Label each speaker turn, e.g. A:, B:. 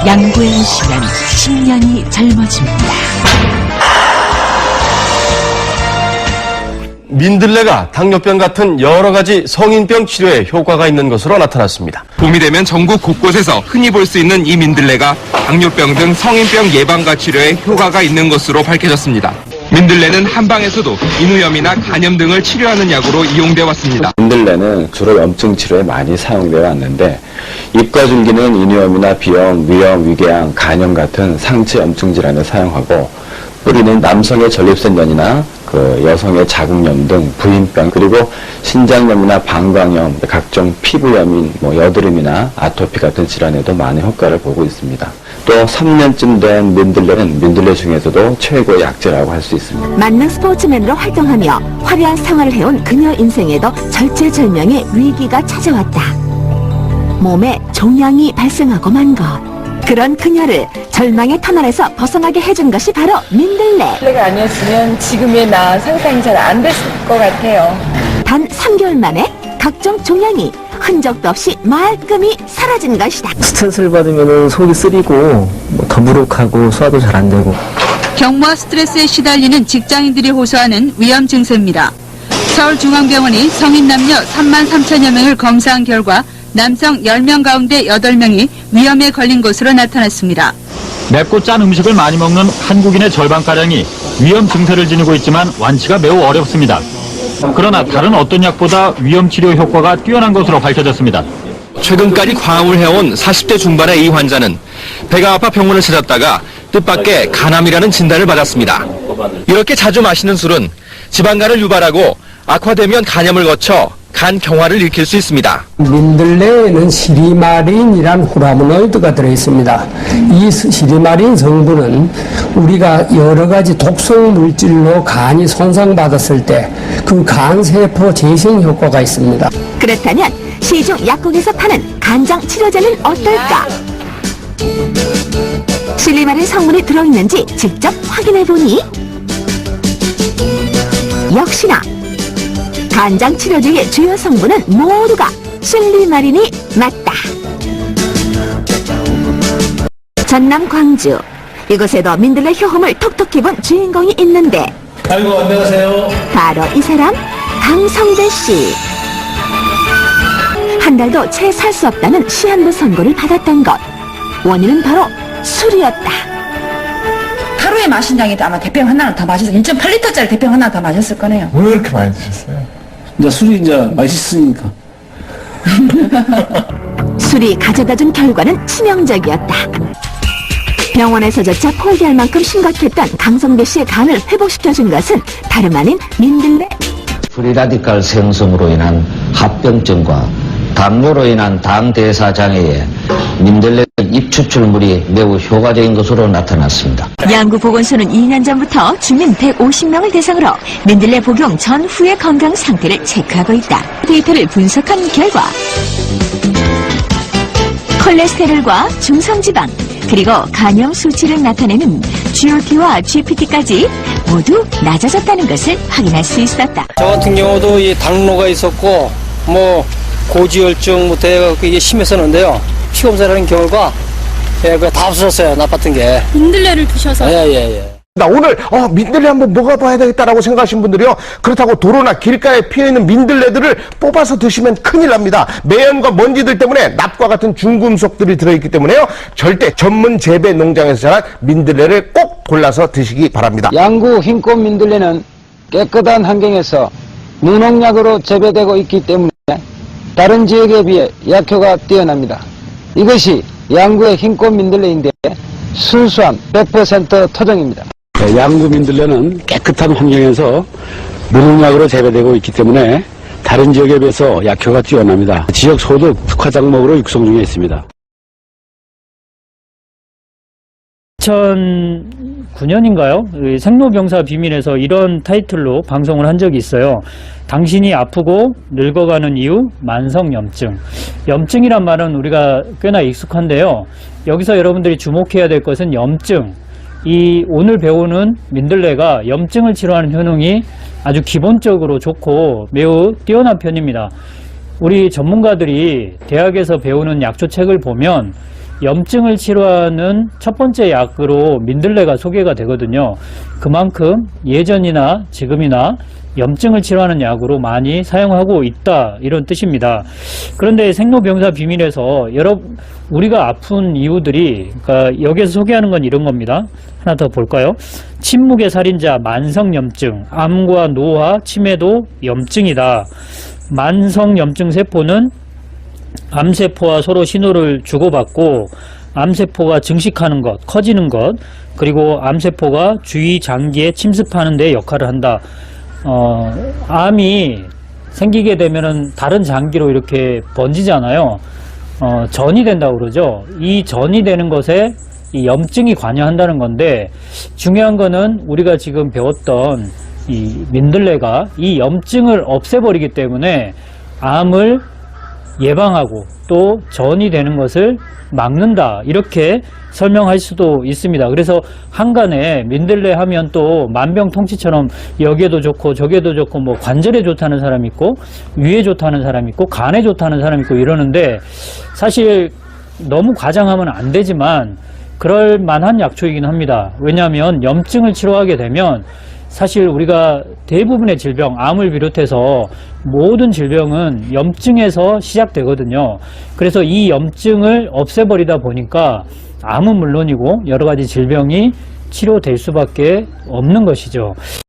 A: 양구에 오시면 10년이 젊어집니다.
B: 민들레가 당뇨병 같은 여러 가지 성인병 치료에 효과가 있는 것으로 나타났습니다.
C: 봄이 되면 전국 곳곳에서 흔히 볼 수 있는 이 민들레가 당뇨병 등 성인병 예방과 치료에 효과가 있는 것으로 밝혀졌습니다. 민들레는 한방에서도 인후염이나 간염 등을 치료하는 약으로 이용돼 왔습니다.
D: 민들레는 주로 염증 치료에 많이 사용되어 왔는데 입과 줄기는 인후염이나 비염, 위염, 위궤양, 간염 같은 상체 염증 질환에 사용하고 뿌리는 남성의 전립선염이나 여성의 자궁염 등 부인병, 그리고 신장염이나 방광염, 각종 피부염인 여드름이나 아토피 같은 질환에도 많은 효과를 보고 있습니다. 또 3년쯤 된 민들레는 민들레 중에서도 최고의 약재라고 할 수 있습니다.
E: 만능 스포츠맨으로 활동하며 화려한 생활을 해온 그녀 인생에도 절체절명의 위기가 찾아왔다. 몸에 종양이 발생하고 만 것. 그런 그녀를 절망의 터널에서 벗어나게 해준 것이 바로 민들레.
F: 민들레가 아니었으면 지금의 나 상상이 잘 안 됐을 것 같아요.
E: 단 3개월 만에 각종 종양이 흔적도 없이 말끔히 사라진 것이다.
G: 스트레스를 받으면 속이 쓰리고 더부룩하고 소화도 잘 안 되고.
H: 경무와 스트레스에 시달리는 직장인들이 호소하는 위험 증세입니다. 서울중앙병원이 성인 남녀 3만 3천여 명을 검사한 결과 남성 10명 가운데 8명이 위험에 걸린 것으로 나타났습니다.
I: 맵고 짠 음식을 많이 먹는 한국인의 절반가량이 위험 증세를 지니고 있지만 완치가 매우 어렵습니다. 그러나 다른 어떤 약보다 위험 치료 효과가 뛰어난 것으로 밝혀졌습니다.
C: 최근까지 과음을 해온 40대 중반의 이 환자는 배가 아파 병원을 찾았다가 뜻밖의 간암이라는 진단을 받았습니다. 이렇게 자주 마시는 술은 지방간을 유발하고 악화되면 간염을 거쳐 간 경화를 일으킬 수 있습니다.
J: 민들레에는 시리마린이란 호르몬오이드가 들어있습니다. 이 시리마린 성분은 우리가 여러 가지 독성 물질로 간이 손상받았을 때 그 간세포 재생 효과가 있습니다.
E: 그렇다면 시중 약국에서 파는 간장 치료제는 어떨까? 실리마린 성분이 들어있는지 직접 확인해보니 역시나 간장 치료제의 주요 성분은 모두가 실리마린이 맞다. 전남 광주, 이곳에도 민들레 효험을 톡톡히 본 주인공이 있는데,
K: 아이고, 안녕하세요.
E: 바로 이 사람 강성대 씨. 한 달도 채 살 수 없다는 시한부 선고를 받았던 것. 원인은 바로 술이었다.
F: 하루에 마신 양이 아마 대병 하나는 다 마셨어요. 1.8리터짜리 대병 하나 다 마셨을 거네요.
K: 왜 그렇게 많이 드셨어요? 이제 술이 이제 맛있으니까.
E: 술이 가져다준 결과는 치명적이었다. 병원에서조차 포기할 만큼 심각했던 강성대 씨의 간을 회복시켜준 것은 다름 아닌 민들레.
L: 프리라디칼 생성으로 인한 합병증과 당뇨로 인한 당대사장애에 민들레 잎추출물이 매우 효과적인 것으로 나타났습니다.
A: 양구보건소는 2년 전부터 주민 150명을 대상으로 민들레 복용 전후의 건강 상태를 체크하고 있다. 데이터를 분석한 결과 콜레스테롤과 중성지방, 그리고 간염 수치를 나타내는 GOT와 GPT까지 모두 낮아졌다는 것을 확인할 수 있었다.
M: 저 같은 경우도 이 당뇨가 있었고 고지혈증부터 해갖고 이게 심했었는데요. 피 검사를 하는 결과 다 없어졌어요. 나빴던 게.
N: 민들레를 드셔서?
M: 예.
O: 나 오늘 민들레 한번 먹어봐야 되겠다라고 생각하신 분들이요, 그렇다고 도로나 길가에 피어있는 민들레들을 뽑아서 드시면 큰일 납니다. 매연과 먼지들 때문에 납과 같은 중금속들이 들어있기 때문에요, 절대 전문 재배 농장에서 자란 민들레를 꼭 골라서 드시기 바랍니다.
P: 양구 흰꽃 민들레는 깨끗한 환경에서 무농약으로 재배되고 있기 때문에 다른 지역에 비해 약효가 뛰어납니다. 이것이 양구의 흰꽃 민들레인데 순수한 100% 토종입니다.
Q: 양구 민들레는 깨끗한 환경에서 무농약으로 재배되고 있기 때문에 다른 지역에 비해서 약효가 뛰어납니다. 지역 소득 특화 작목으로 육성 중에 있습니다.
R: 2009년인가요? 생로병사 비밀에서 이런 타이틀로 방송을 한 적이 있어요. 당신이 아프고 늙어가는 이유, 만성염증. 염증이란 말은 우리가 꽤나 익숙한데요. 여기서 여러분들이 주목해야 될 것은 염증. 이 오늘 배우는 민들레가 염증을 치료하는 효능이 아주 기본적으로 좋고 매우 뛰어난 편입니다. 우리 전문가들이 대학에서 배우는 약초책을 보면 염증을 치료하는 첫 번째 약으로 민들레가 소개가 되거든요. 그만큼 예전이나 지금이나 염증을 치료하는 약으로 많이 사용하고 있다, 이런 뜻입니다. 그런데 생로병사 비밀에서 우리가 아픈 이유들이, 그러니까 여기에서 소개하는 건 이런 겁니다. 하나 더 볼까요? 침묵의 살인자, 만성염증, 암과 노화, 치매도 염증이다. 만성염증 세포는 암세포와 서로 신호를 주고받고 암세포가 증식하는 것, 커지는 것, 그리고 암세포가 주위 장기에 침습하는 데 역할을 한다. 암이 생기게 되면은 다른 장기로 이렇게 번지잖아요. 전이 된다고 그러죠. 이 전이 되는 것에 이 염증이 관여한다는 건데, 중요한 거는 우리가 지금 배웠던 이 민들레가 이 염증을 없애버리기 때문에 암을 예방하고 또 전이 되는 것을 막는다, 이렇게 설명할 수도 있습니다. 그래서 한간에 민들레 하면 또 만병통치처럼 여기에도 좋고 저기에도 좋고, 뭐 관절에 좋다는 사람 있고 위에 좋다는 사람 있고 간에 좋다는 사람 있고 이러는데, 사실 너무 과장하면 안 되지만 그럴 만한 약초이긴 합니다. 왜냐하면 염증을 치료하게 되면 사실 우리가 대부분의 질병, 암을 비롯해서 모든 질병은 염증에서 시작되거든요. 그래서 이 염증을 없애버리다 보니까 암은 물론이고 여러 가지 질병이 치료될 수밖에 없는 것이죠.